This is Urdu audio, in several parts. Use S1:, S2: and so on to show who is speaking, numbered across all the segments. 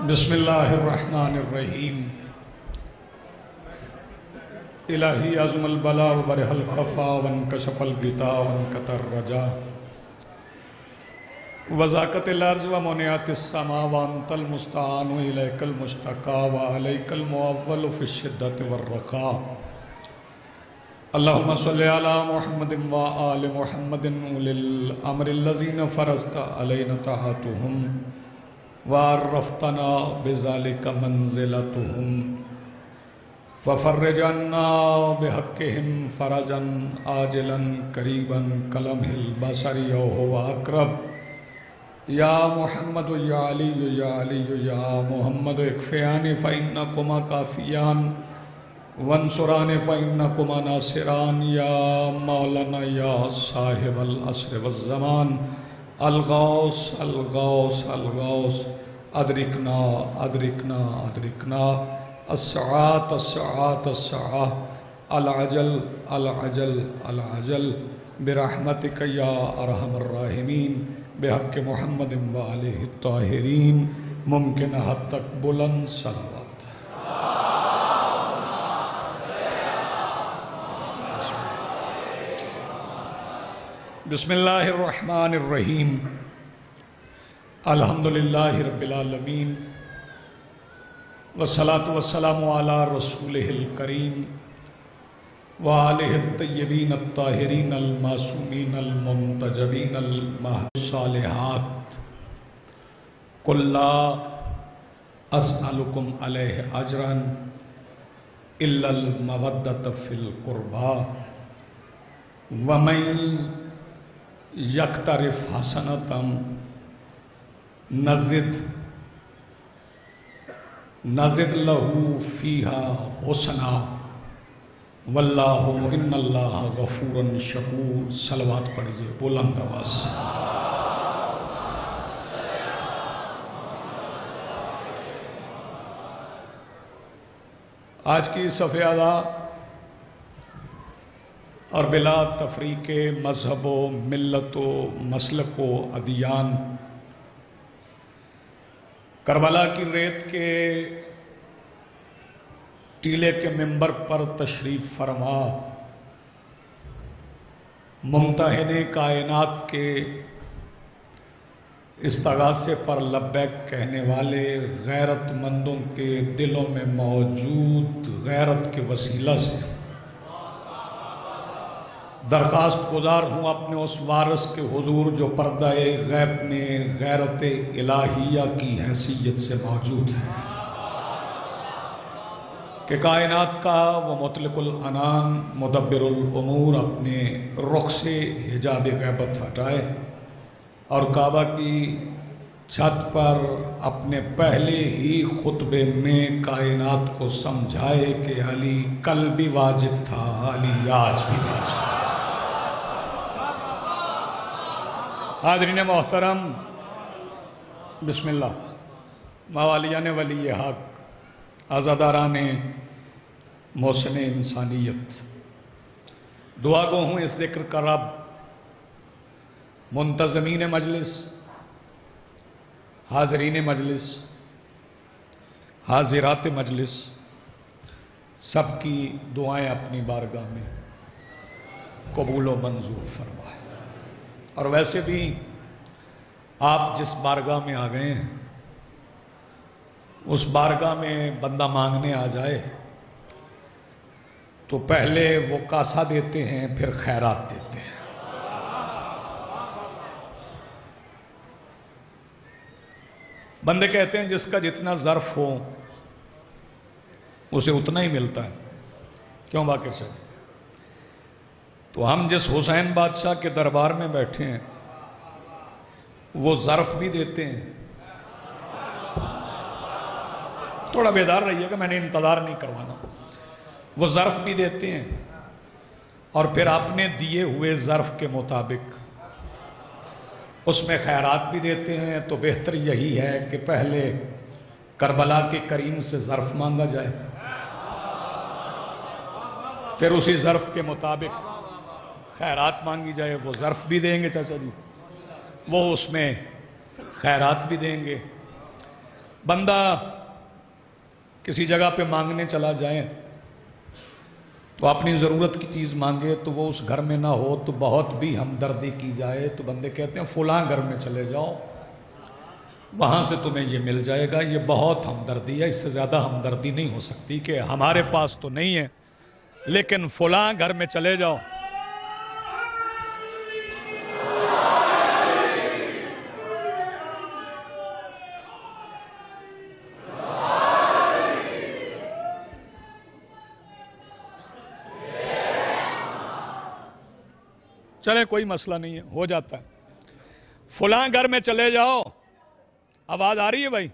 S1: بسم اللہ الرحمن الرحیم الہی عظم البلا وبرح الخفا وانکشف الغطا وانکتر رجا وزاقت الارض ومنعت السما وانت المستعان الیک المشتقى وعلیک المعول فی الشدۃ والرخاء اللہم صلی علی محمد وآل محمد اولی الامر الذین فرضت علینا طاعتهم وعرفتنا بذلك منزلتهم ففرج عنا بحقهم فرجا عاجلا قریبا کلمح البصر وهو اقرب یا محمد یا علی یا علی یا محمد اکفیان فإنکما کافیان وانصران فإنکما ناصران یا مولانا یا صاحب العصر والزمان الغوث الغوث الغوث ادرکنا ادرکنا ادرکنا الساعات الساعات الساعات العجل العجل العجل برحمتک یا ارحم الراحمین بحق محمد وآلہ الطاہرین ممکن حد تک بلند صلوات بسم اللہ الرحمن الرحیم الحمدللہ رب العالمین والصلاة والسلام علی رسولہ الکریم وآلہ الطیبین الطاہرین المعصومین المنتجبین الصالحات قل لا اسألکم علیہ اجرا الا المودۃ فی القربى ومن یقترف حسنتا نزد لہو فیہا حسنا واللہ ان اللہ غفور شکور صلوات پڑھئے بلند آواز آج کی صفحہ ادا اور بلا تفریق مذہب و ملت و مسلک و ادیان کربلا کی ریت کے ٹیلے کے منبر پر تشریف فرما ممتحن کائنات کے استغاثے پر لبیک کہنے والے غیرت مندوں کے دلوں میں موجود غیرت کے وسیلہ سے درخواست گزار ہوں اپنے اس وارث کے حضور جو پردہ غیب میں غیرت الہیہ کی حیثیت سے موجود ہے کہ کائنات کا وہ مطلق العنان مدبر الامور اپنے رخ سے حجاب غیبت ہٹائے اور کعبہ کی چھت پر اپنے پہلے ہی خطبے میں کائنات کو سمجھائے کہ علی کل بھی واجب تھا علی آج بھی واجب ہے۔ حاضرین محترم بسم اللہ موالیان ولی حق عزاداران محسن انسانیت دعا گو ہوں اس ذکر کا رب منتظمین مجلس حاضرین مجلس حاضرات مجلس سب کی دعائیں اپنی بارگاہ میں قبول و منظور فرمائے۔ اور ویسے بھی آپ جس بارگاہ میں آ گئے ہیں اس بارگاہ میں بندہ مانگنے آ جائے تو پہلے وہ کاسا دیتے ہیں پھر خیرات دیتے ہیں۔ بندے کہتے ہیں جس کا جتنا ظرف ہو اسے اتنا ہی ملتا ہے، کیوں باقر سے؟ تو ہم جس حسین بادشاہ کے دربار میں بیٹھے ہیں وہ ظرف بھی دیتے ہیں، تھوڑا بیدار رہیے گا میں نے انتظار نہیں کروانا، وہ ظرف بھی دیتے ہیں اور پھر اپنے دیے ہوئے ظرف کے مطابق اس میں خیرات بھی دیتے ہیں۔ تو بہتر یہی ہے کہ پہلے کربلا کے کریم سے ظرف مانگا جائے، پھر اسی ظرف کے مطابق خیرات مانگی جائے۔ وہ ظرف بھی دیں گے چاچا جی، وہ اس میں خیرات بھی دیں گے۔ بندہ کسی جگہ پہ مانگنے چلا جائے تو اپنی ضرورت کی چیز مانگے تو وہ اس گھر میں نہ ہو تو بہت بھی ہمدردی کی جائے تو بندے کہتے ہیں فلاں گھر میں چلے جاؤ، وہاں سے تمہیں یہ مل جائے گا۔ یہ بہت ہمدردی ہے، اس سے زیادہ ہمدردی نہیں ہو سکتی کہ ہمارے پاس تو نہیں ہے لیکن فلاں گھر میں چلے جاؤ۔ چلے کوئی مسئلہ نہیں ہے، ہو جاتا ہے۔ فلاں گھر میں چلے جاؤ، آواز آ رہی ہے بھائی؟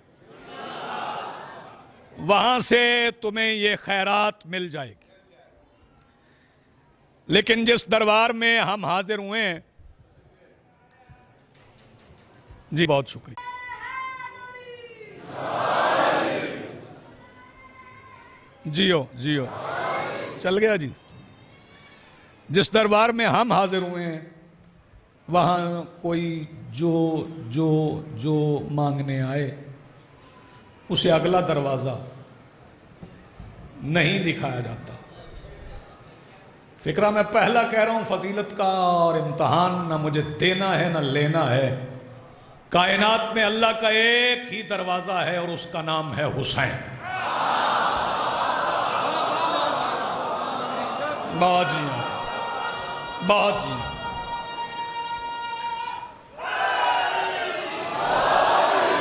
S1: وہاں سے تمہیں یہ خیرات مل جائے گی۔ لیکن جس دربار میں ہم حاضر ہوئے ہیں، جی بہت شکریہ، جیو جیو چل گیا جی۔ جس دربار میں ہم حاضر ہوئے ہیں وہاں کوئی جو مانگنے آئے اسے اگلا دروازہ نہیں دکھایا جاتا۔ فکرہ میں پہلا کہہ رہا ہوں، فضیلت کا اور امتحان نہ مجھے دینا ہے نہ لینا ہے۔ کائنات میں اللہ کا ایک ہی دروازہ ہے اور اس کا نام ہے حسین۔ بہت جی بہت جی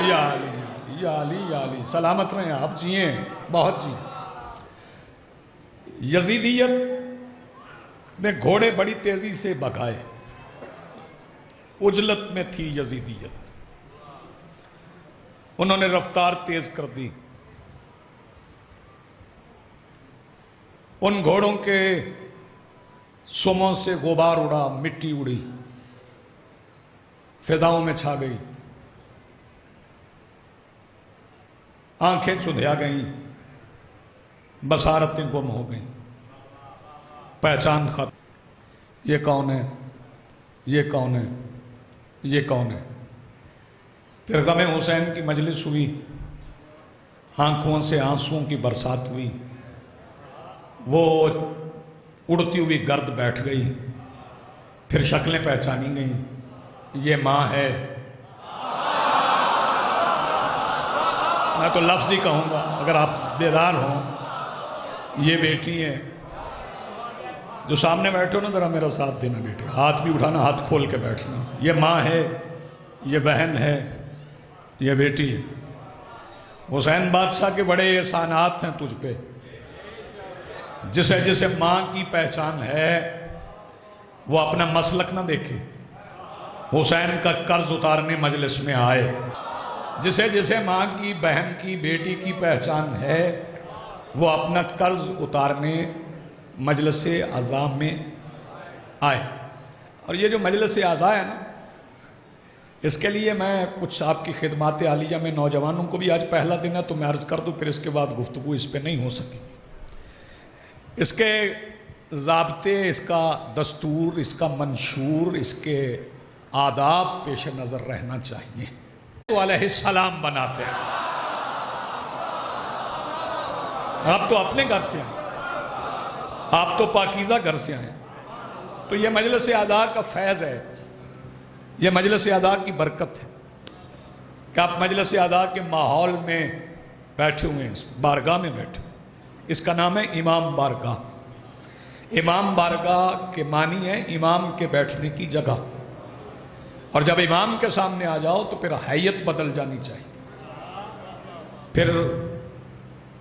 S1: یا علی یا علی یا علی، سلامت رہیں آپ، جیئیں بہت جی۔ یزیدیت نے گھوڑے بڑی تیزی سے بھگائے، عجلت میں تھی یزیدیت، انہوں نے رفتار تیز کر دی۔ ان گھوڑوں کے سموں سے غبار اڑا، مٹی اڑی، فضاؤں میں چھا گئی، آنکھیں چدھیا گئیں، بصارتیں گم ہو گئیں، پہچان ختم۔ یہ کون ہے؟ یہ کون ہے؟ یہ کون ہے؟ پھر غم حسین کی مجلس ہوئی، آنکھوں سے آنسوؤں کی برسات ہوئی، وہ اڑتی ہوئی گرد بیٹھ گئی، پھر شکلیں پہچانی گئیں، یہ ماں ہے۔ میں تو لفظ ہی کہوں گا اگر آپ بیدار ہوں، یہ بیٹی ہے۔ جو سامنے بیٹھے ہو نا ذرا میرا ساتھ دینا بیٹے، ہاتھ بھی اٹھانا، ہاتھ کھول کے بیٹھنا۔ یہ ماں ہے، یہ بہن ہے، یہ بیٹی ہے۔ حسین بادشاہ کے بڑے احسانات ہیں تجھ پہ، جسے جسے ماں کی پہچان ہے وہ اپنا مسلک نہ دیکھے، حسین کا قرض اتارنے مجلس میں آئے۔ جسے جسے ماں کی، بہن کی، بیٹی کی پہچان ہے وہ اپنا قرض اتارنے مجلس عزا میں آئے۔ اور یہ جو مجلس عزا ہے نا، اس کے لیے میں کچھ آپ کی خدمات عالیہ میں نوجوانوں کو بھی، آج پہلا دن ہے تو میں عرض کر دوں، پھر اس کے بعد گفتگو اس پہ نہیں ہو سکی۔ اس کے ضابطے، اس کا دستور، اس کا منشور، اس کے آداب پیش نظر رہنا چاہیے۔ تو علیہ السلام بناتے ہیں، آپ تو اپنے گھر سے آئے، آپ تو پاکیزہ گھر سے آئے، تو یہ مجلس عزا کا فیض ہے، یہ مجلس عزا کی برکت ہے کہ آپ مجلس عزا کے ماحول میں بیٹھے ہوئے ہیں، اس بارگاہ میں بیٹھے ہوئے۔ اس کا نام ہے امام بارگاہ۔ امام بارگاہ کے معنی ہے امام کے بیٹھنے کی جگہ، اور جب امام کے سامنے آ جاؤ تو پھر حیت بدل جانی چاہیے، پھر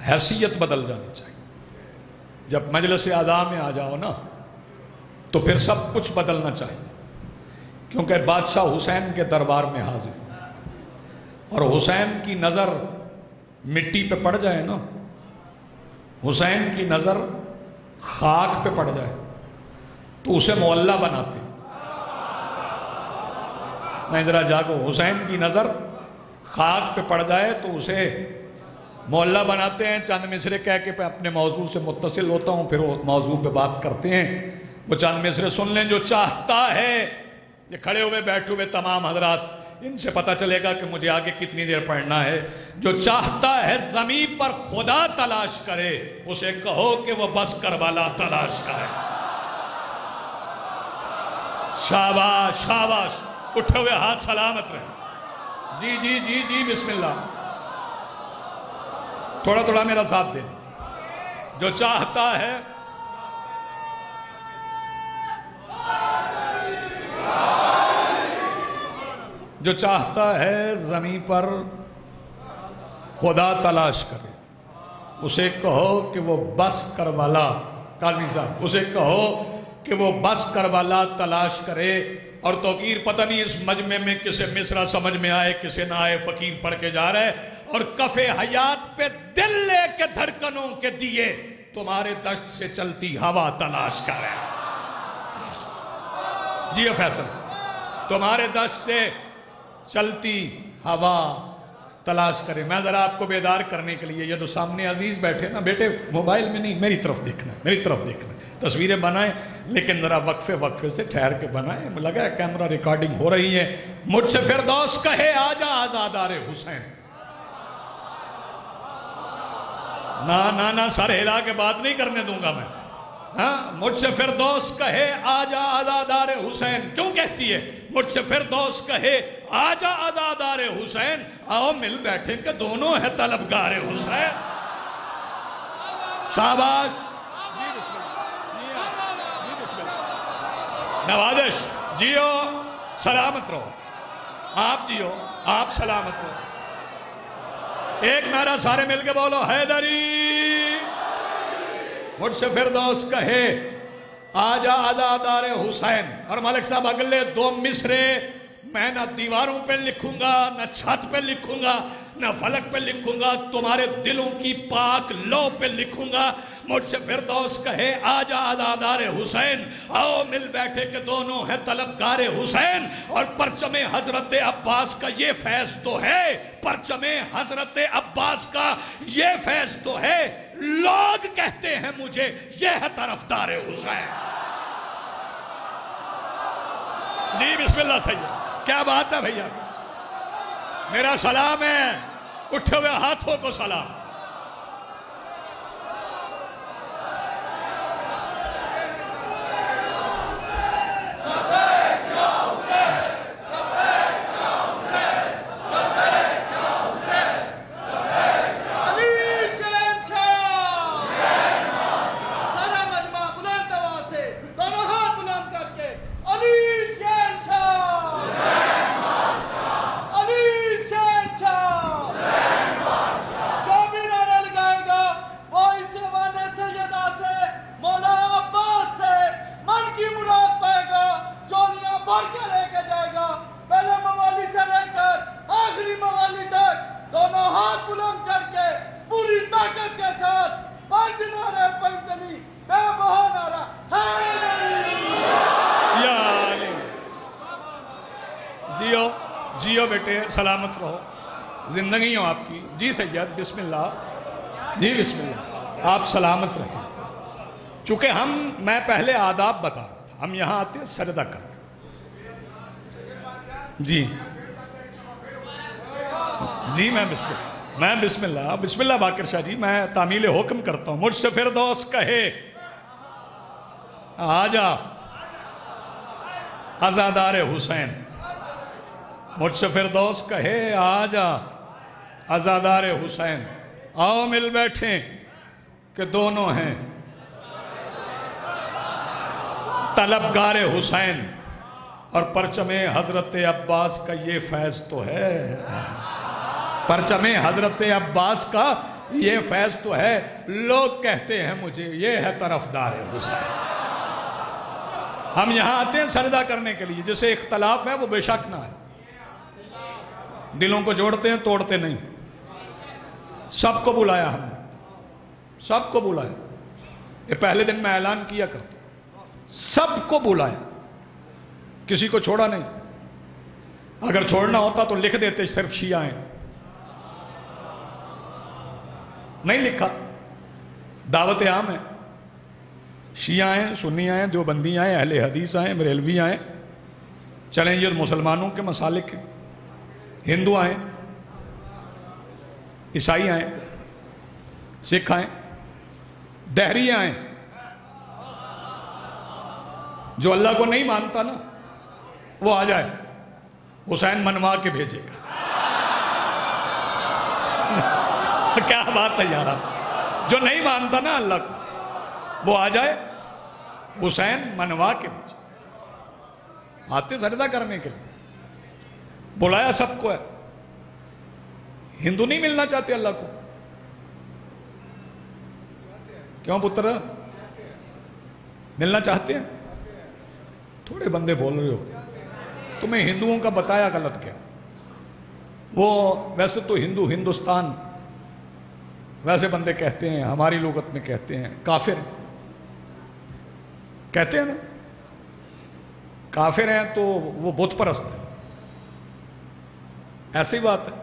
S1: حیثیت بدل جانی چاہیے۔ جب مجلس عزا میں آ جاؤ نا تو پھر سب کچھ بدلنا چاہیے، کیونکہ بادشاہ حسین کے دربار میں حاضر، اور حسین کی نظر مٹی پہ پڑ جائے نا، حسین کی نظر خاک پہ پڑ جائے تو اسے معلّہ بناتے ہیں۔ میں ذرا جاگو، حسین کی نظر خاک پہ پڑ جائے تو اسے معلّہ بناتے ہیں۔ چند مصرے کہہ کے اپنے موضوع سے متصل ہوتا ہوں، پھر وہ موضوع پہ بات کرتے ہیں۔ وہ چند مصرے سن لیں جو چاہتا ہے، یہ کھڑے ہوئے بیٹھے ہوئے تمام حضرات، ان سے پتہ چلے گا کہ مجھے آگے کتنی دیر پڑھنا ہے۔ جو چاہتا ہے زمین پر خدا تلاش کرے، اسے کہو کہ وہ بس کربلا تلاش کرے۔ شاباش شاباش، اٹھے ہوئے ہاتھ سلامت رہے۔ جی جی جی جی بسم اللہ، تھوڑا تھوڑا میرا ساتھ دیں۔ جو چاہتا ہے جو چاہتا ہے زمین پر خدا تلاش کرے، اسے کہو کہ وہ بس کربلا، قاضی صاحب اسے کہو کہ وہ بس کربلا تلاش کرے۔ اور توقیر پتہ نہیں اس مجمع میں کسے مصرع سمجھ میں آئے کسے نہ آئے، فقیر پڑھ کے جا رہے، اور کف حیات پہ دل لے کے دھڑکنوں کے دیے تمہارے دشت سے چلتی ہوا تلاش کرے۔ جی فیصل، تمہارے دشت سے چلتی ہوا تلاش کرے۔ میں ذرا آپ کو بیدار کرنے کے لیے، یہ جو سامنے عزیز بیٹھے نا، بیٹے موبائل میں نہیں، میری طرف دیکھنا ہے، میری طرف دیکھنا ہے۔ تصویریں بنائیں لیکن ذرا وقفے سے ٹھہر کے بنائیں۔ لگا ہے کیمرہ ریکارڈنگ ہو رہی ہے۔ مجھ سے فردوس کہے آجا آزادار حسین۔ نہ سر ہلا کے بات نہیں کرنے دوں گا میں۔ ہاں، مجھ سے فردوس کہے آجا آزادار حسین۔ کیوں کہتی ہے؟ مجھ سے فردوس کہے آجا آزادار حسین، آؤ مل بیٹھے کہ دونوں ہے طلبگار حسین۔ شاباش، جی بسم اللہ، جی بسم اللہ، نوازش، جیو سلامت رہو، آپ جیو، آپ سلامت رہو۔ ایک نعرہ سارے مل کے بولو، حیدری۔ مجھ سے فردوس کہے آجا آزادار حسین۔ اور ملک صاحب اگلے دو مصرے میں نہ دیواروں پہ لکھوں گا، نہ چھت پہ لکھوں گا، نہ فلک پہ لکھوں گا، تمہارے دلوں کی پاک لو پہ لکھوں گا۔ مجھ سے فردوس کہے آجا آزادار حسین، آؤ مل بیٹھے کہ دونوں ہیں طلبگار حسین۔ اور پرچم حضرت عباس کا یہ فیض تو ہے، پرچم حضرت عباس کا یہ فیض تو ہے، لوگ کہتے ہیں مجھے یہ ہے طرفدار حسین۔ جی بسم اللہ سید، کیا بات ہے بھیا، میرا سلام ہے، اٹھے ہوئے ہاتھوں کو سلام۔ جیو بیٹے، سلامت رہو، زندگی ہوں آپ کی۔ جی سید بسم اللہ، جی بسم اللہ، آپ سلامت رہیں۔ چونکہ میں پہلے آداب بتا رہا تھا، ہم یہاں آتے ہیں سجدہ کر۔ جی جی میں بسم اللہ باقر شاہ جی، میں تعمیل حکم کرتا ہوں۔ مجھ سے فردوس کہے آجا آزادار حسین، مجھ سے فردوس کہے آجا آزادار حسین، آؤ مل بیٹھیں کہ دونوں ہیں طلبگار حسین۔ اور پرچم حضرت عباس کا یہ فیض تو ہے، پرچم حضرت عباس کا یہ فیض تو ہے، لوگ کہتے ہیں مجھے یہ ہے طرفدار حسین۔ ہم یہاں آتے ہیں سجدہ کرنے کے لیے، جسے اختلاف ہے وہ بے شک نہ ہے، دلوں کو جوڑتے ہیں توڑتے نہیں۔ سب کو بلایا ہم نے، سب کو بلایا، یہ پہلے دن میں اعلان کیا کرتا ہوں، سب کو بلایا، کسی کو چھوڑا نہیں۔ اگر چھوڑنا ہوتا تو لکھ دیتے صرف شیعہ ہیں، نہیں لکھا، دعوت عام ہے، شیعہ ہیں، سنی ہیں، دیوبندی ہیں، اہل حدیث ہیں، بریلوی ہیں، چلیں یہ مسلمانوں کے مسالک ہیں، ہندو آئیں، عیسائی آئیں، سکھ آئیں، دہری آئیں، جو اللہ کو نہیں مانتا نا وہ آ جائے، حسین منوا کے بھیجے گا۔ کیا بات ہے یار، جو نہیں مانتا نا اللہ کو وہ آ جائے، حسین منوا کے بھیجے۔ آتے سجدہ کرنے کے لیے، بلایا سب کو ہے۔ ہندو نہیں ملنا چاہتے اللہ کو؟ کیوں پتر؟ ملنا چاہتے ہیں؟ تھوڑے بندے بول رہے ہو، تمہیں ہندوؤں کا بتایا غلط کیا؟ وہ ویسے تو ہندوستان ویسے بندے کہتے ہیں، ہماری لغت میں کہتے ہیں کافر، کہتے ہیں نا کافر ہیں تو وہ بت پرست ہیں، ایسی بات ہے؟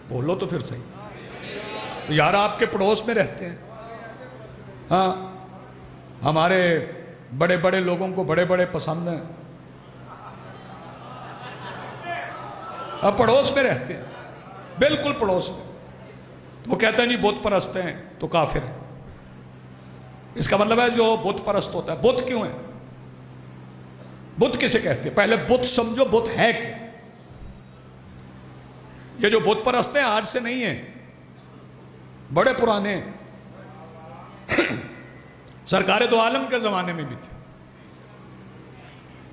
S1: بولو تو پھر صحیح یار، آپ کے پڑوس میں رہتے ہیں، ہاں ہمارے بڑے بڑے لوگوں کو بڑے بڑے پسند ہیں، اب پڑوس میں رہتے ہیں، بالکل پڑوس میں، تو وہ کہتے ہیں نہیں بت پرست ہیں تو کافر ہیں۔ اس کا مطلب ہے جو بت پرست ہوتا ہے، بت کیوں ہے؟ بت کسے کہتے ہیں؟ پہلے بت سمجھو، بت ہے کیا؟ یہ جو بت پرست ہیں آج سے نہیں ہیں، بڑے پرانے ہیں، سرکار دو عالم کے زمانے میں بھی تھے،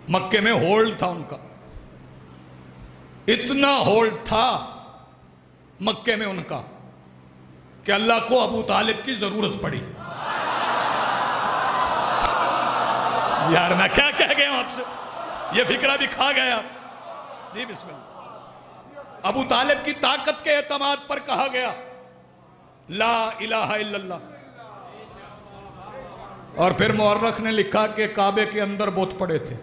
S1: مکے میں ہولڈ تھا ان کا، اتنا ہولڈ تھا مکے میں ان کا کہ اللہ کو ابو طالب کی ضرورت پڑی۔ یار میں کیا کہہ گیا ہوں آپ سے، یہ فکرہ بھی کھا گیا جی۔ بسم اللہ۔ ابو طالب کی طاقت کے اعتماد پر کہا گیا لا الہ الا اللہ، اور پھر مورخ نے لکھا کہ کعبے کے اندر بت پڑے تھے۔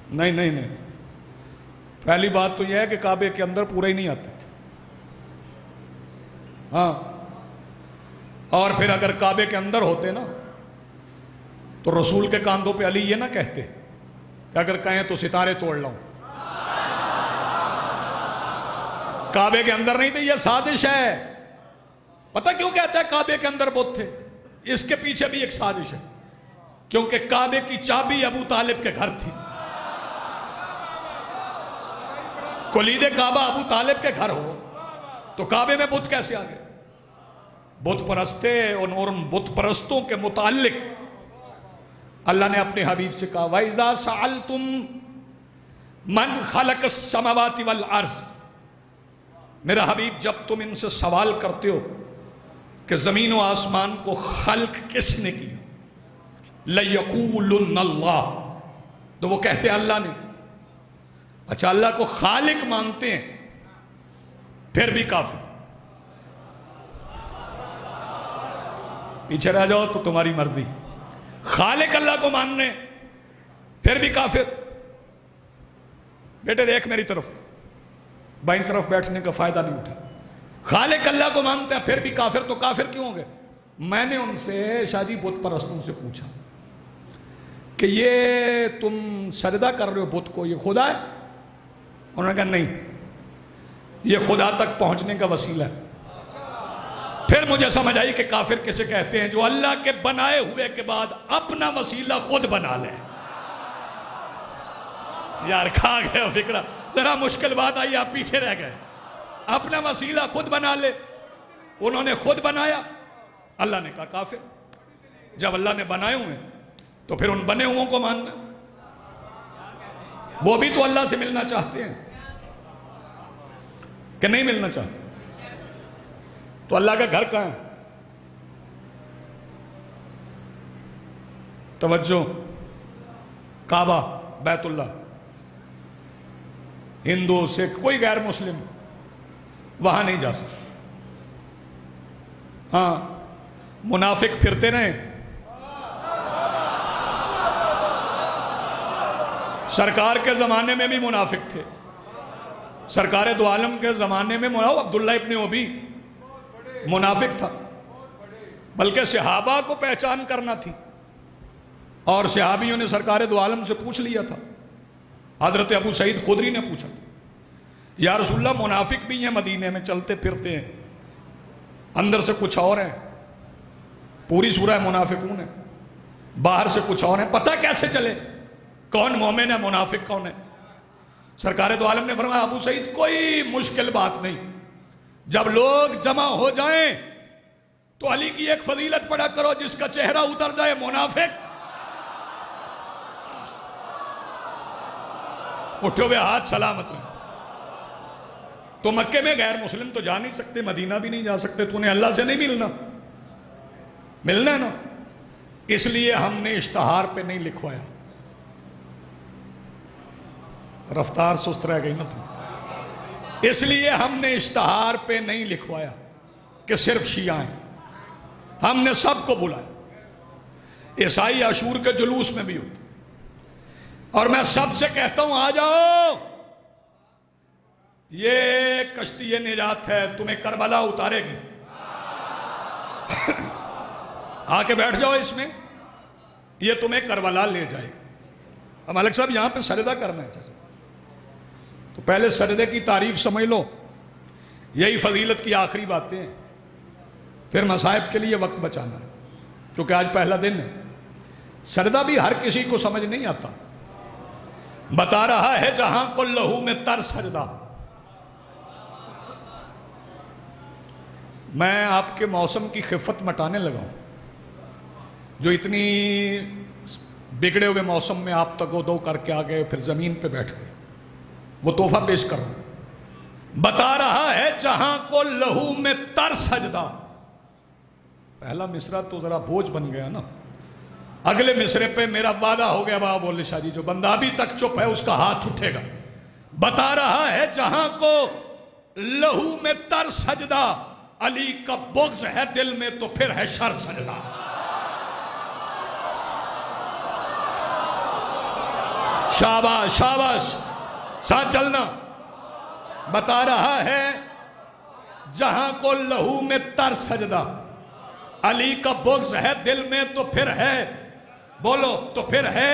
S1: نہیں نہیں نہیں، پہلی بات تو یہ ہے کہ کعبے کے اندر پورے ہی نہیں آتے تھے، ہاں، اور پھر اگر کعبے کے اندر ہوتے نا تو رسول کے کاندھوں پہ علی یہ نہ کہتے کہ اگر کہیں تو ستارے توڑ لاؤں۔ کعبے کے اندر نہیں تھے، یہ سازش ہے۔ پتہ کیوں کہتا ہے کعبے کے اندر بت تھے؟ اس کے پیچھے بھی ایک سازش ہے، کیونکہ کعبے کی چابی ابو طالب کے گھر تھی۔ کلید کعبہ ابو طالب کے گھر ہو تو کعبے میں بت کیسے آ گئے؟ بت پرستے، اور ان بت پرستوں کے متعلق اللہ نے اپنے حبیب سے کہا وَإِذَا سَأَلْتُم مَنْ خَلَقَ السَّمَوَاتِ وَالْأَرْضِ، میرا حبیب جب تم ان سے سوال کرتے ہو کہ زمین و آسمان کو خلق کس نے کیا، لَيَقُولُنَّ اللَّهُ، تو وہ کہتے ہیں اللہ نے۔ اچھا، اللہ کو خالق مانتے ہیں پھر بھی کافر، پیچھے رہ جاؤ تو تمہاری مرضی، خالق اللہ کو ماننے پھر بھی کافر۔ بیٹے دیکھ میری طرف، بائیں طرف بیٹھنے کا فائدہ نہیں اٹھا، خالق اللہ کو مانتے ہیں پھر بھی کافر، تو کافر کیوں ہو گئے؟ میں نے ان سے شادی بت پرستوں سے پوچھا کہ یہ تم سجدہ کر رہے ہو بت کو، یہ خدا ہے؟ انہوں نے کہا نہیں، یہ خدا تک پہنچنے کا وسیلہ ہے۔ پھر مجھے سمجھ آئی کہ کافر کسے کہتے ہیں؟ جو اللہ کے بنائے ہوئے کے بعد اپنا وسیلہ خود بنا لے۔ یار کھا گئے ہو فکرہ، ذرا مشکل بات آئی، آپ پیچھے رہ گئے۔ اپنا وسیلہ خود بنا لے، انہوں نے خود بنایا، اللہ نے کہا کافر۔ جب اللہ نے بنائے ہوئے تو پھر ان بنے ہوئوں کو ماننا، وہ بھی تو اللہ سے ملنا چاہتے ہیں کہ نہیں ملنا چاہتے؟ تو اللہ کا گھر کہاں ہے؟ توجہ، کعبہ، بیت اللہ، ہندو سکھ کوئی غیر مسلم وہاں نہیں جا سکتا۔ ہاں، منافق پھرتے رہے، سرکار کے زمانے میں بھی منافق تھے، سرکار دو عالم کے زمانے میں عبداللہ ابن ابی منافق تھا، بلکہ صحابہ کو پہچان کرنا تھی، اور صحابیوں نے سرکار دو عالم سے پوچھ لیا تھا، حضرت ابو سعید خدری نے پوچھا تھا یا رسول اللہ منافق بھی ہیں مدینے میں، چلتے پھرتے ہیں، اندر سے کچھ اور ہیں، پوری سورہ منافقون ہے، باہر سے کچھ اور ہیں، پتہ کیسے چلے کون مومن ہے منافق کون ہے؟ سرکار دو عالم نے فرمایا ابو سعید کوئی مشکل بات نہیں، جب لوگ جمع ہو جائیں تو علی کی ایک فضیلت پڑھا کرو، جس کا چہرہ اتر جائے منافق اٹھے ہوئے ہاتھ سلامت رہے۔ تو مکے میں غیر مسلم تو جا نہیں سکتے، مدینہ بھی نہیں جا سکتے، تو انہیں اللہ سے نہیں ملنا ہے نا، اس لیے ہم نے اشتہار پہ نہیں لکھوایا۔ رفتار سست رہ گئی نا تو، اس لیے ہم نے اشتہار پہ نہیں لکھوایا کہ صرف شیعہ ہیں، ہم نے سب کو بلایا۔ عیسائی عاشور کے جلوس میں بھی ہوتے، اور میں سب سے کہتا ہوں آ جاؤ، یہ کشتی نجات ہے، تمہیں کربلا اتارے گی، آ کے بیٹھ جاؤ اس میں، یہ تمہیں کربلا لے جائے گی۔ اب ملک صاحب یہاں پہ سجدہ کرنا ہے، تو پہلے سجدے کی تعریف سمجھ لو، یہی فضیلت کی آخری باتیں ہیں، پھر مصائب کے لیے وقت بچانا ہے، کیونکہ آج پہلا دن ہے۔ سجدہ بھی ہر کسی کو سمجھ نہیں آتا، بتا رہا ہے جہاں کو لہو میں تر سجدہ۔ میں آپ کے موسم کی خفت مٹانے لگا ہوں، جو اتنی بگڑے ہوئے موسم میں آپ تک دو کر کے آ گئے، پھر زمین پہ بیٹھ گئے، وہ تحفہ پیش کر رہا ہوں۔ بتا رہا ہے جہاں کو لہو میں تر سجدہ۔ پہلا مصرع تو ذرا بوجھ بن گیا نا، اگلے مصرے پہ میرا وعدہ ہو گیا بابا بولے شاہ جی، جو بندہ ابھی تک چپ ہے اس کا ہاتھ اٹھے گا۔ بتا رہا ہے جہاں کو لہو میں تر سجدہ، علی کا بغض ہے دل میں تو پھر ہے شر سجدہ۔ شاباش شاباش، ساتھ چلنا۔ بتا رہا ہے جہاں کو لہو میں تر سجدہ، علی کا بغض ہے دل میں تو پھر ہے، بولو تو پھر ہے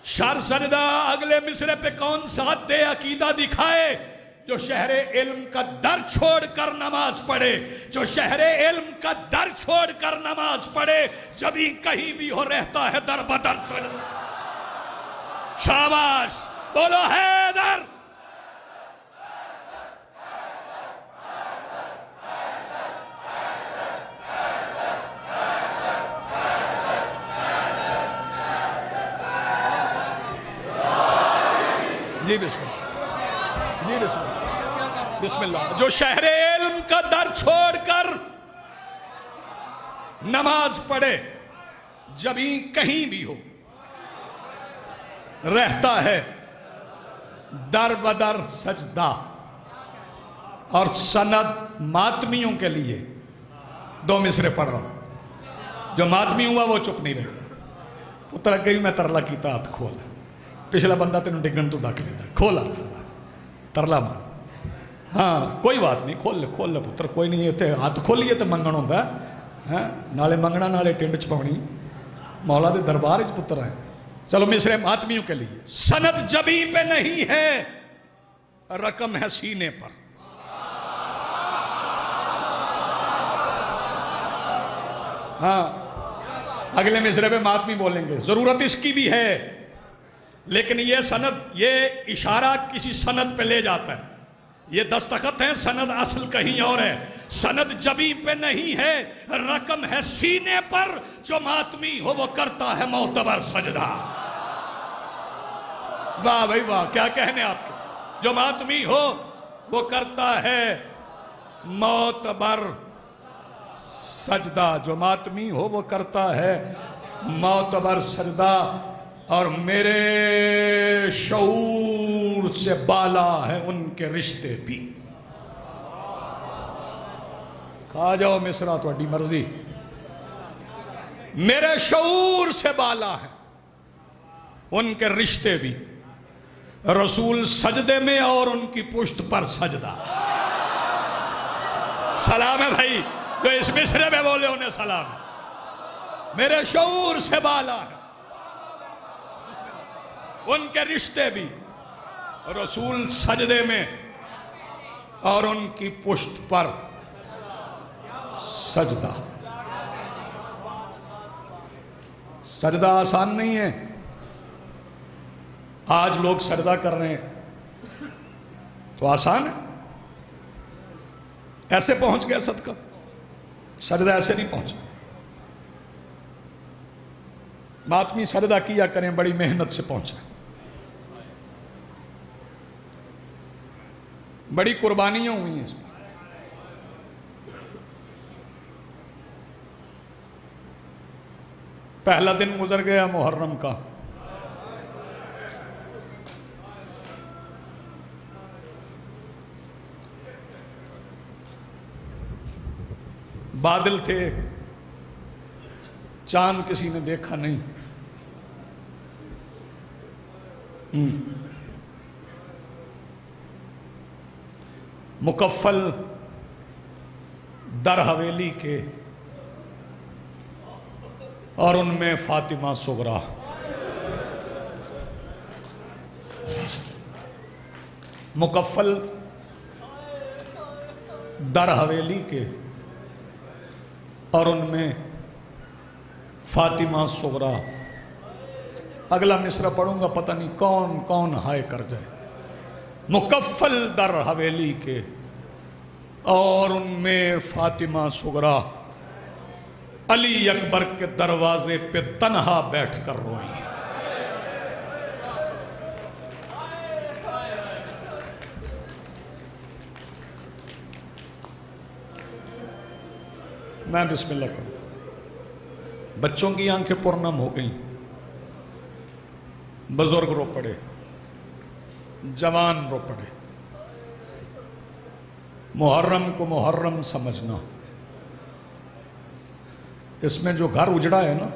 S1: شر سجدہ۔ اگلے مصرے پہ کون ساتھ دے عقیدہ دکھائے؟ جو شہر علم کا در چھوڑ کر نماز پڑھے، جو شہر علم کا در چھوڑ کر نماز پڑھے، جب ہی کہیں بھی ہو رہتا ہے در بدر سجدہ۔ شاباش، بولو حیدر۔ جی بسم اللہ، جی بسم اللہ، بسم اللہ۔ جو شہر علم کا در چھوڑ کر نماز پڑھے، جب ہی کہیں بھی ہو رہتا ہے در بدر سجدہ۔ اور سند ماتمیوں کے لیے دو مصرے پڑھ رہا ہوں، جو ماتمی ہوا وہ چپ نہیں رہتا۔ پتر کہیں میں ترلا کیتا ہاتھ کھول، پچھلا بندہ تینوں ڈگن تو ڈک لیتا، کھولا ترلا مار، ہاں کوئی بات نہیں، کھول لے پتر، کوئی نہیں، اتنے ہاتھ کھولیے تو منگن ہوتا ہے، نالے منگنا نالے ٹنڈ چپاؤنی، مولا دے دربار وچ پتر ہے۔ چلو مصرے ماتمیوں کے لیے، سند جبیں پہ نہیں ہے، رقم ہے سینے پر۔ ہاں اگلے مصرے پہ ماتمی بولیں گے، ضرورت اس کی بھی ہے، لیکن یہ سند، یہ اشارہ کسی سند پہ لے جاتا ہے، یہ دستخط ہے، سند اصل کہیں اور ہے۔ سند جبیں پہ نہیں ہے، رقم ہے سینے پر، جو ماتمی ہو وہ کرتا ہے معتبر سجدہ۔ واہ بھائی واہ، کیا کہنے آپ کے، جو ماتمی ہو وہ کرتا ہے معتبر سجدہ، جو ماتمی ہو وہ کرتا ہے معتبر سجدہ۔ اور میرے شعور سے بالا ہے ان کے رشتے بھی۔ کھا جاؤ مصرع تہاڈی مرضی۔ میرے شعور سے بالا ہے ان کے رشتے بھی، رسول سجدے میں اور ان کی پشت پر سجدہ۔ سلام ہے بھائی، جو اس مصرے میں بولے انہیں سلام ہے۔ میرے شعور سے بالا ہے ان کے رشتے بھی، رسول سجدے میں اور ان کی پشت پر سجدہ۔ سجدہ آسان نہیں ہے۔ آج لوگ سجدہ کر رہے ہیں تو آسان ہے، ایسے پہنچ گیا صدقہ۔ سجدہ ایسے نہیں پہنچا۔ آدمی سجدہ کیا کریں، بڑی محنت سے پہنچا، بڑی قربانیاں ہوئی ہیں اس پر۔ پہلا دن گزر گیا محرم کا، بادل تھے، چاند کسی نے دیکھا نہیں۔ مکفل در حویلی کے اور ان میں فاطمہ صغریٰ۔ مکفل در حویلی کے اور ان میں فاطمہ صغریٰ۔ اگلا مصرع پڑھوں گا، پتہ نہیں کون کون ہائے کر جائے۔ مکفل در حویلی کے اور ان میں فاطمہ صغریٰ، علی اکبر کے دروازے پہ تنہا بیٹھ کر روئی۔ میں بسم اللہ کروں۔ بچوں کی آنکھیں پرنم ہو گئیں، بزرگ رو پڑے، جوان رو پڑے۔ محرم کو محرم سمجھنا، اس میں جو گھر اجڑا ہے نا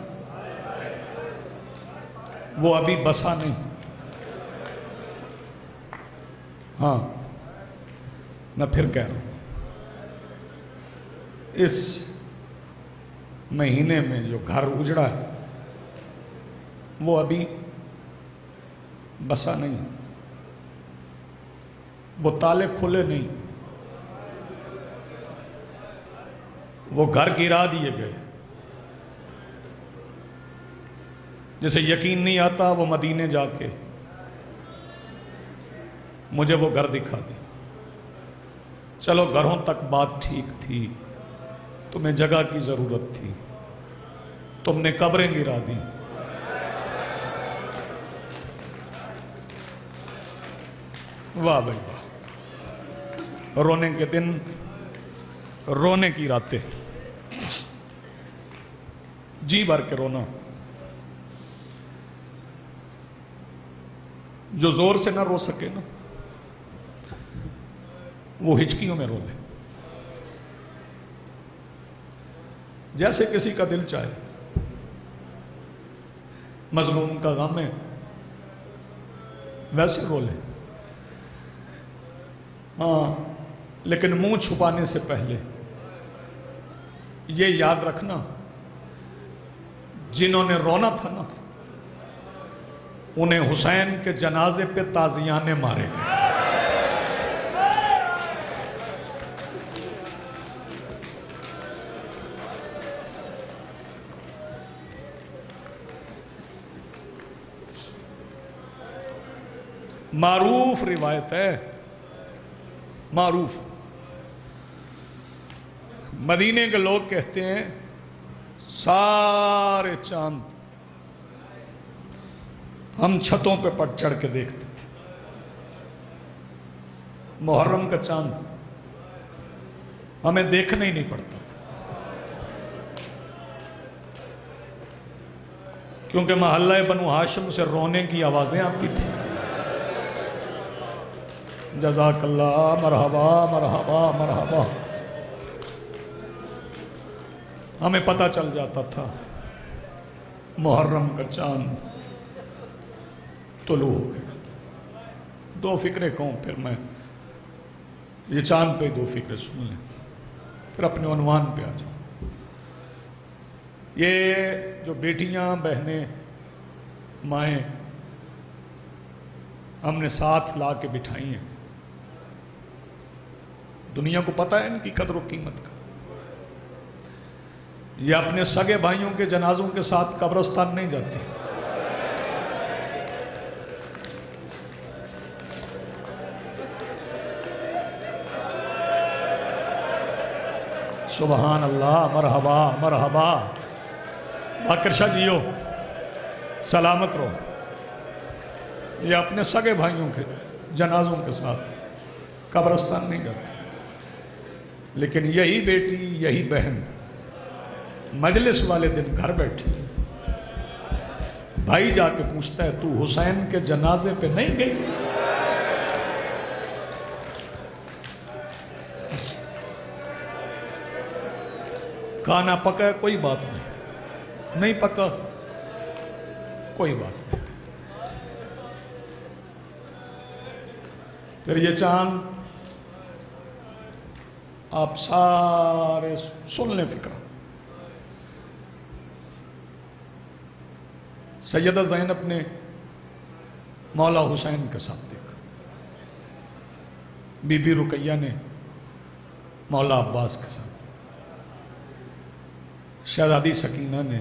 S1: وہ ابھی بسا نہیں۔ ہاں میں پھر کہہ رہا ہوں، اس مہینے میں جو گھر اجڑا ہے وہ ابھی بسا نہیں، وہ تالے کھلے نہیں، وہ گھر گرا دیے گئے۔ جسے یقین نہیں آتا وہ مدینے جا کے مجھے وہ گھر دکھا دے۔ چلو گھروں تک بات ٹھیک تھی، تمہیں جگہ کی ضرورت تھی، تم نے قبریں گرا دیں۔ واہ بھائی واہ، رونے کے دن، رونے کی راتیں، جی بھر کے رونا۔ جو زور سے نہ رو سکے نا وہ ہچکیوں میں رو لے۔ جیسے کسی کا دل چاہے، مظلوم کا غم ہے ویسے رو لے، ہاں، لیکن منہ چھپانے سے پہلے یہ یاد رکھنا، جنہوں نے رونا تھا نا انہیں حسین کے جنازے پہ تازیانے مارے گئے۔ معروف روایت ہے، معروف، مدینے کے لوگ کہتے ہیں سارے چاند ہم چھتوں پہ پٹ چڑھ کے دیکھتے تھے۔ محرم کا چاند ہمیں دیکھنا ہی نہیں پڑتا تھا، کیونکہ محلہ بنو ہاشم سے رونے کی آوازیں آتی تھی۔ جزاک اللہ، مرحبا مرحبا مرحبا۔ ہمیں پتہ چل جاتا تھا محرم کا چاند طلوع ہو گیا۔ دو فکریں کہوں پھر میں، یہ چاند پہ دو فکریں سن لیں پھر اپنے عنوان پہ آ جاؤں۔ یہ جو بیٹیاں، بہنیں، مائیں ہم نے ساتھ لا کے بٹھائی ہیں، دنیا کو پتہ ہے ان کی قدر و قیمت کا. یہ اپنے سگے بھائیوں کے جنازوں کے ساتھ قبرستان نہیں جاتی. سبحان اللہ. مرحبا مرحبا. باقر شاہ جیو سلامت رہو. یہ اپنے سگے بھائیوں کے جنازوں کے ساتھ قبرستان نہیں جاتی. لیکن یہی بیٹی یہی بہن مجلس والے دن گھر بیٹھی, بھائی جا کے پوچھتا ہے تو حسین کے جنازے پہ نہیں گئی؟ کھانا پکا ہے کوئی بات نہیں پکا کوئی بات نہیں. پھر یہ چاند آپ سارے سن لیں فکرہ. سیدہ زینب نے مولا حسین کے ساتھ دیکھا, بی بی رقیہ نے مولا عباس کے ساتھ دیکھا, شہزادی سکینہ نے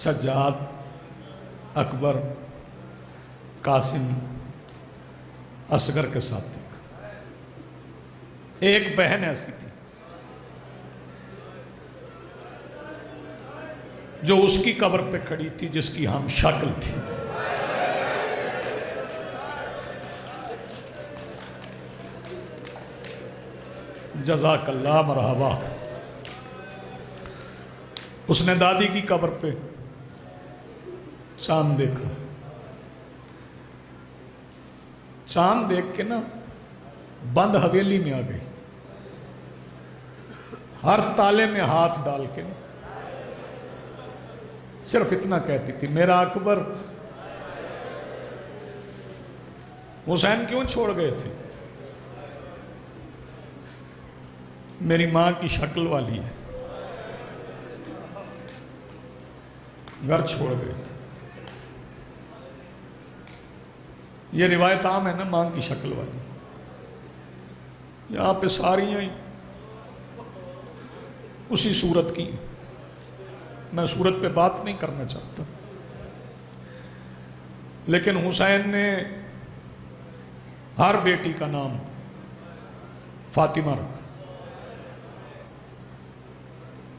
S1: سجاد, اکبر, قاسم, اصغر کے ساتھ دیکھا. ایک بہن ایسی تھی جو اس کی قبر پہ کھڑی تھی جس کی ہم شکل تھی. جزاک اللہ. مرحبا. اس نے دادی کی قبر پہ چاند دیکھا. چاند دیکھ کے نا بند حویلی میں آ گئی, ہر تالے میں ہاتھ ڈال کے صرف اتنا کہتی تھی, میرا اکبر حسین کیوں چھوڑ گئے تھے؟ میری ماں کی شکل والی ہے, گھر چھوڑ گئے تھے. یہ روایت عام ہے نا, ماں کی شکل والی. یہاں پہ ساری ہیں اسی صورت کی. میں صورت پہ بات نہیں کرنا چاہتا, لیکن حسین نے ہر بیٹی کا نام فاطمہ رکھا.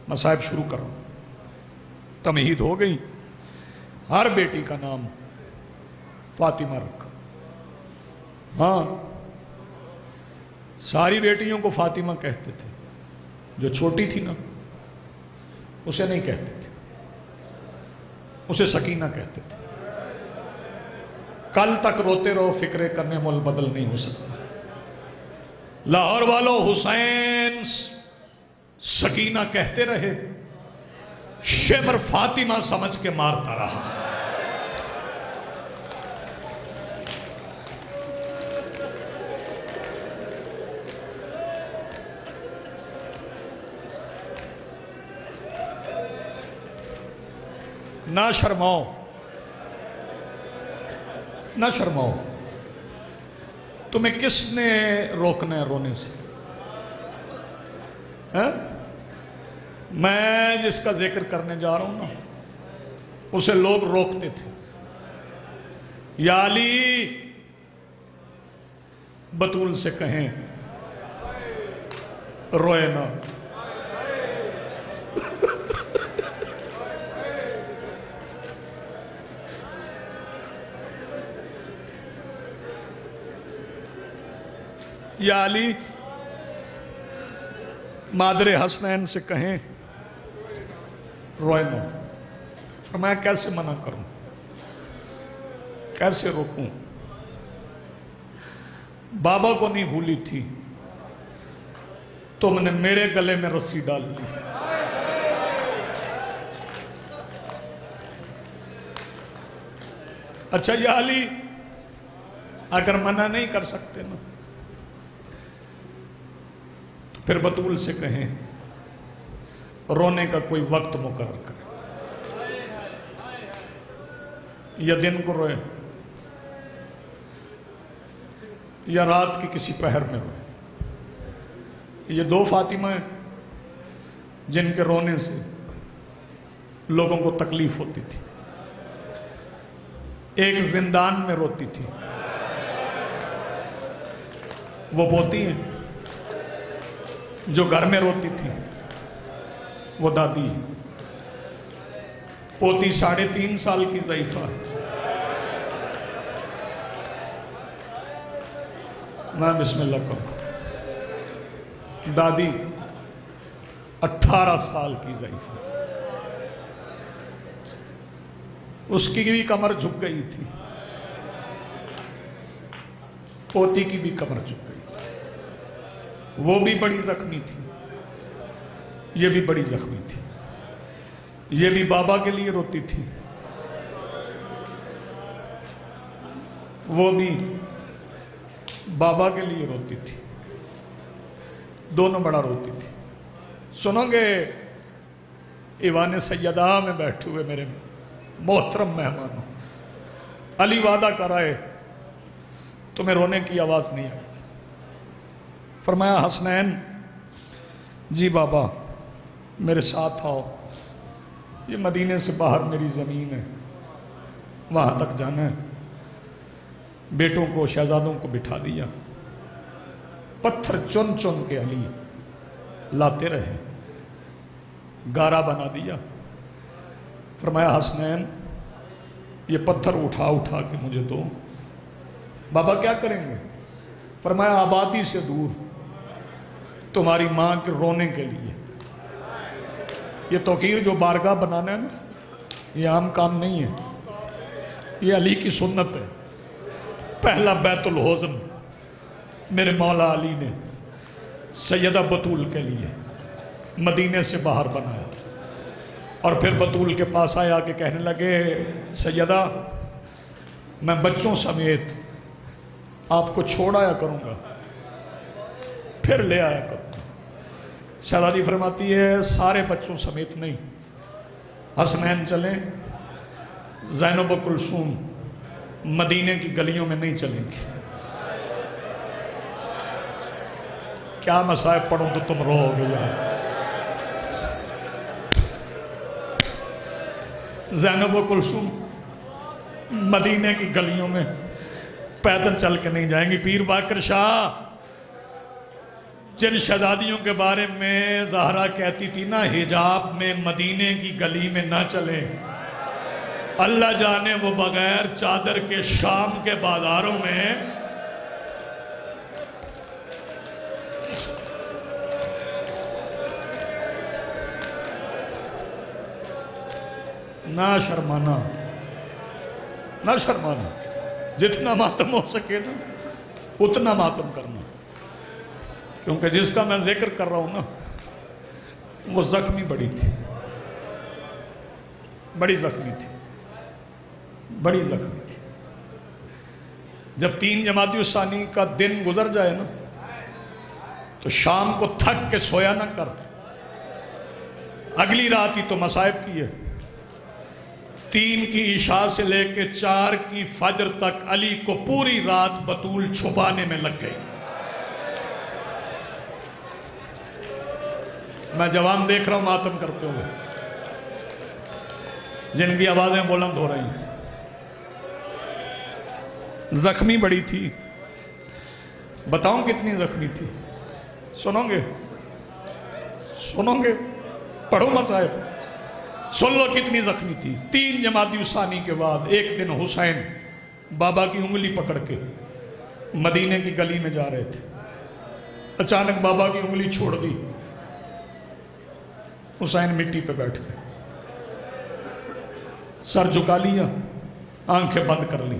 S1: مصائب شروع کر رہا ہوں, تمہید ہو گئی. ہر بیٹی کا نام فاطمہ رکھا. ہاں, ساری بیٹیوں کو فاطمہ کہتے تھے, جو چھوٹی تھی نا اسے نہیں کہتے تھے, اسے سکینہ کہتے تھے. کل تک روتے رہو, فکرے کرنے مول بدل نہیں ہو سکتا. لاہور والوں, حسین سکینہ کہتے رہے, شمر فاطمہ سمجھ کے مارتا رہا. نہ شرماؤ, نہ شرماؤ. تمہیں کس نے روکنا ہے رونے سے؟ میں جس کا ذکر کرنے جا رہا ہوں نا, اسے لوگ روکتے تھے. یا علی, بطول سے کہیں روئے نہ. یا علی, مادر حسنین سے کہیں روئے نہ. فرمایا کیسے منع کروں, کیسے روکوں؟ بابا کو نہیں بھولی تھی, تم نے میرے گلے میں رسی ڈال لی. اچھا یا علی, اگر منع نہیں کر سکتے نا, پھر بطول سے کہیں رونے کا کوئی وقت مقرر کرے. یا دن کو روئے یا رات کی کسی پہر میں روئے. یہ دو فاطمہ ہیں جن کے رونے سے لوگوں کو تکلیف ہوتی تھی. ایک زندان میں روتی تھی، وہ پوتی ہیں. جو گھر میں روتی تھی وہ دادی ہے. پوتی 3.5 سال کی ضعیفہ ہے. میں بسم اللہ کروں. دادی 18 سال کی ضعیفہ. اس کی بھی کمر جھک گئی تھی، پوتی کی بھی کمر جھک گئی تھی. وہ بھی بڑی زخمی تھی، یہ بھی بڑی زخمی تھی. یہ بھی بابا کے لیے روتی تھی، وہ بھی بابا کے لیے روتی تھی. دونوں بڑا روتی تھی. سنو گے ایوان سیدہ میں بیٹھے ہوئے میرے محترم مہمانوں، علی وعدہ کرائے تمہیں رونے کی آواز نہیں آئے گی. فرمایا حسنین جی بابا میرے ساتھ آؤ، یہ مدینے سے باہر میری زمین ہے، وہاں تک جانا ہے. بیٹوں کو شہزادوں کو بٹھا دیا. پتھر چن چن کے علی لاتے رہے، گارا بنا دیا. فرمایا حسنین یہ پتھر اٹھا اٹھا کے مجھے دو. بابا کیا کریں گے؟ فرمایا آبادی سے دور تمہاری ماں کے رونے کے لیے. یہ توقیر جو بارگاہ بنانا ہے نا، یہ عام کام نہیں ہے، یہ علی کی سنت ہے. پہلا بیت الحزن میرے مولا علی نے سیدہ بطول کے لیے مدینے سے باہر بنایا. اور پھر بطول کے پاس آیا کہ کہنے لگے سیدہ میں بچوں سمیت آپ کو چھوڑ آیا کروں گا، پھر لے آیا کروں گا. شہزادی فرماتی ہے سارے بچوں سمیت نہیں، حسنین چلیں، زینب و کلثوم مدینے کی گلیوں میں نہیں چلیں گی. کیا مصائب پڑھوں تو تم رو گے یار. زینب و کلثوم مدینے کی گلیوں میں پیدل چل کے نہیں جائیں گی. پیر باقر شاہ جن شہزادیوں کے بارے میں زہرا کہتی تھی نا حجاب میں مدینے کی گلی میں نہ چلے، اللہ جانے وہ بغیر چادر کے شام کے بازاروں میں نہ شرمانا، نہ شرمانا. جتنا ماتم ہو سکے نا اتنا ماتم کرنا. کیونکہ جس کا میں ذکر کر رہا ہوں نا وہ زخمی بڑی تھی، بڑی زخمی تھی، بڑی زخمی تھی. جب 3 جمادی الثانی کا دن گزر جائے نا تو شام کو تھک کے سویا نہ کر، اگلی رات ہی تو مصائب کی ہے. 3 کی عشاء سے لے کے 4 کی فجر تک علی کو پوری رات بطول چھپانے میں لگ گئی. میں جوان دیکھ رہا ہوں ماتم کرتے ہوئے جن کی آوازیں بلند ہو رہی ہیں. زخمی بڑی تھی. بتاؤں کتنی زخمی تھی؟ سنو گے؟ سنو گے؟ پڑھو مصائب. سن لو کتنی زخمی تھی. 3 جمادی الثانی کے بعد ایک دن حسین بابا کی انگلی پکڑ کے مدینے کی گلی میں جا رہے تھے. اچانک بابا کی انگلی چھوڑ دی. حسین مٹی پہ بیٹھ گئے، سر جھکا لیا، آنکھیں بند کر لی.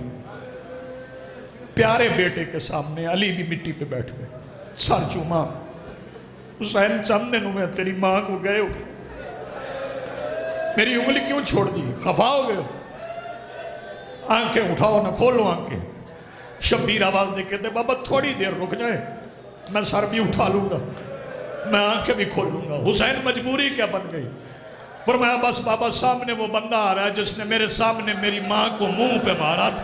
S1: پیارے بیٹے کے سامنے علی بھی مٹی پہ بیٹھ گئے، سر چوما. حسین چند دنوں میں تیری ماں کو گئے ہو، میری انگلی کیوں چھوڑ دی؟ خفا ہو گئے ہو؟ آنکھیں اٹھاؤ نہ کھولو آنکھیں. شبیر آواز دے کے دے بابا تھوڑی دیر رک جائے، میں سر بھی اٹھا لوں گا، میں آنکھیں بھی کھول لوں گا. حسین مجبوری کیا بن گئی؟ فرمایا بس بابا سامنے وہ بندہ آ رہا ہے جس نے میرے سامنے میری ماں کو منہ پہ مارا تھا.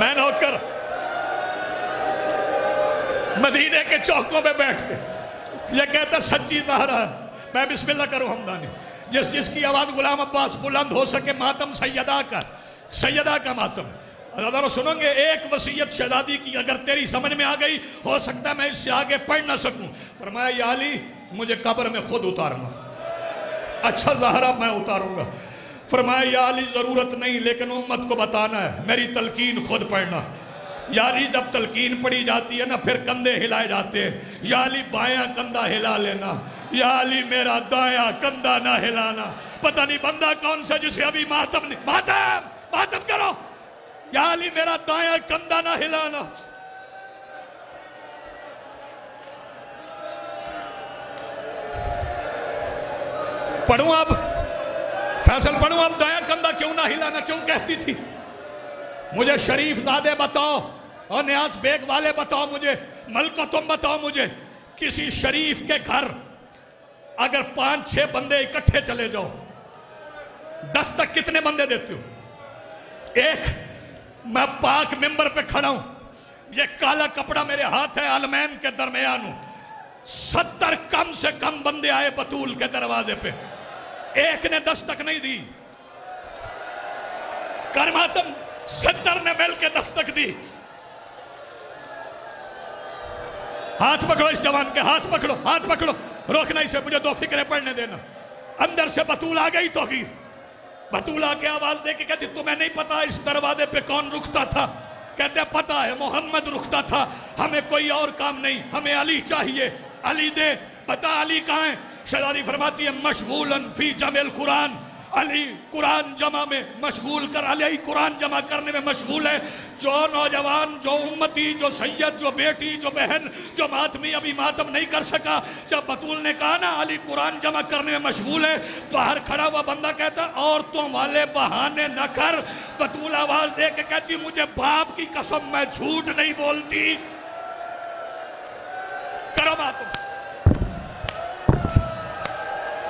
S1: میں نوکر مدینے کے چوکوں میں بیٹھ کے یہ کہتا سچی زہرا ہے، میں بسم اللہ کروں ہمدانی، جس کی آواز غلام عباس بلند ہو سکے ماتم سیدہ کا ماتم۔ ذرا سنو گے، ایک وصیت شہزادی کی اگر تیری سمجھ میں آ گئی، ہو سکتا ہے میں اس سے آگے پڑھ نہ سکوں۔ فرمایا یا علی مجھے قبر میں خود اتارنا۔ اچھا زہرا میں اتاروں گا۔ فرمایا یا علی ضرورت نہیں، لیکن امت کو بتانا ہے، میری تلقین خود پڑھنا۔ یا علی جب تلقین پڑھی جاتی ہے نا پھر کندھے ہلائے جاتے ہیں، یا علی بایاں کندھا ہلا لینا، یا علی میرا دایاں کندھا نہ ہلانا۔ پتہ نہیں بندہ کون سا جسے ابھی ماتم کرو، یا علی میرا دایاں کندھا نہ ہلانا۔ پڑھوں اب فیصل پڑھوں اب، دایاں کندھا کیوں نہ ہلانا کیوں کہتی تھی؟ مجھے شریف زادے بتاؤ اور نیاز بیگ والے بتاؤ، مجھے ملکہ تم بتاؤ مجھے، کسی شریف کے گھر اگر 5-6 بندے اکٹھے چلے جاؤ، دستک کتنے بندے دیتے ہو؟ ایک۔ میں پاک ممبر پہ کھڑا ہوں، یہ کالا کپڑا میرے ہاتھ ہے، علمین کے درمیان ہوں، 70 کم سے کم بندے آئے بطول کے دروازے پہ، ایک نے دستک نہیں دی۔ کرماتم 70 نے مل کے دستک دی۔ ہاتھ پکڑو اس جوان کے، ہاتھ پکڑو، روکنا اسے، مجھے 2 فکریں پڑھنے دینا۔ اندر سے بطول آ گئی توقیر، بطول آ کے آواز دے کے کہتی تمہیں نہیں پتا اس دروازے پہ کون رکتا تھا؟ کہتے پتا ہے محمد رکتا تھا، ہمیں کوئی اور کام نہیں، ہمیں علی چاہیے، علی دے، بتا علی کہاں ہے؟ شہزادی فرماتی ہے مشغولاً فی جمع القرآن، علی قرآن جمع میں مشغول علی قرآن جمع کرنے میں مشغول ہے۔ جو نوجوان، جو امتی، جو سید، جو بیٹی، جو بہن، جو ماتمی ابھی ماتم نہیں کر سکا، جب بطول نے کہا نا علی قرآن جمع کرنے میں مشغول ہے، باہر کھڑا ہوا بندہ کہتا عورتوں والے بہانے نہ کر۔ بطول آواز دے کے کہتی مجھے باپ کی قسم میں جھوٹ نہیں بولتی، کرو ماتم،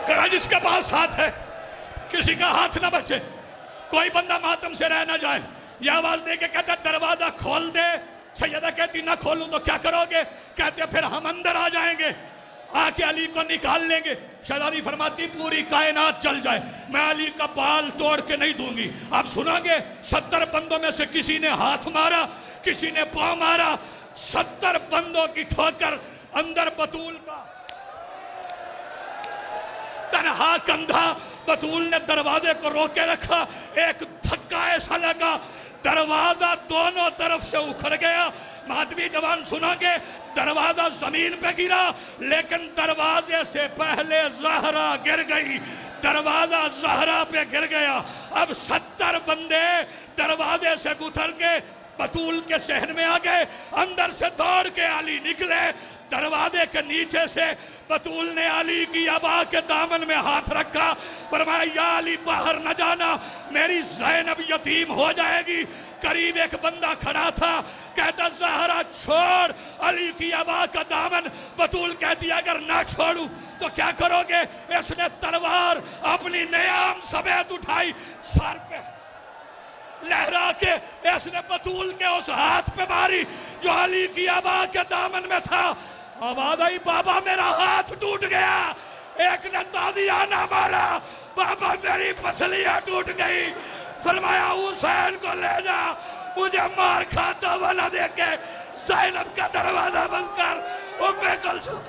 S1: کرو جس کے پاس ہاتھ ہے، کسی کا ہاتھ نہ بچے، کوئی بندہ ماتم سے رہ نہ جائے۔ یہ آواز دے کے کہتا دروازہ کھول دے۔ سیدہ کہتی نہ کھولوں تو کیا کرو گے؟ کہتے پھر ہم اندر آ جائیں گے، آ کے علی کو نکال لیں گے۔ شہزادی فرماتی پوری کائنات چل جائے میں علی کا بال توڑ کے نہیں دوں گی۔ آپ سنو گے 70 بندوں میں سے کسی نے ہاتھ مارا، کسی نے پاؤں مارا، 70 بندوں کی ٹھوکر، اندر بطول کا تنہا کندھا، بطول نے دروازے کو روکے رکھا، ایک دھکا ایسا لگا دروازہ دونوں طرف سے اکھڑ گیا۔ ماتمی جوان سنو گے دروازہ زمین پہ گرا، لیکن دروازے سے پہلے زہرا گر گئی، دروازہ زہرا پہ گر گیا۔ اب 70 بندے دروازے سے گزر کے بطول کے صحن میں آ گئے، اندر سے دوڑ کے علی نکلے، دروازے کے نیچے سے بطول نے علی کی عبا کے دامن میں ہاتھ رکھا، فرمایا یا علی باہر نہ جانا، میری زینب یتیم ہو جائے گی۔ قریب ایک بندہ کھڑا تھا، کہتا زہرا چھوڑ علی کی عبا کا دامن۔ بطول کہتی اگر نہ چھوڑوں تو کیا کرو گے؟ اس نے تلوار اپنی نیام سمیت اٹھائی، سر پہ لہرا کے اس نے بطول کے اس ہاتھ پہ ماری جو علی کی عبا کے دامن میں تھا۔ آواز آئی بابا میرا ہاتھ ٹوٹ گیا۔ ایک نے تازیانہ مارا، بابا میری پسلیاں ٹوٹ گئی۔ فرمایا حسین کو لے جا، مجھے مار کھاتا ہوا نہ دیکھے۔ زینب کا دروازہ بند کر، ام کلثوم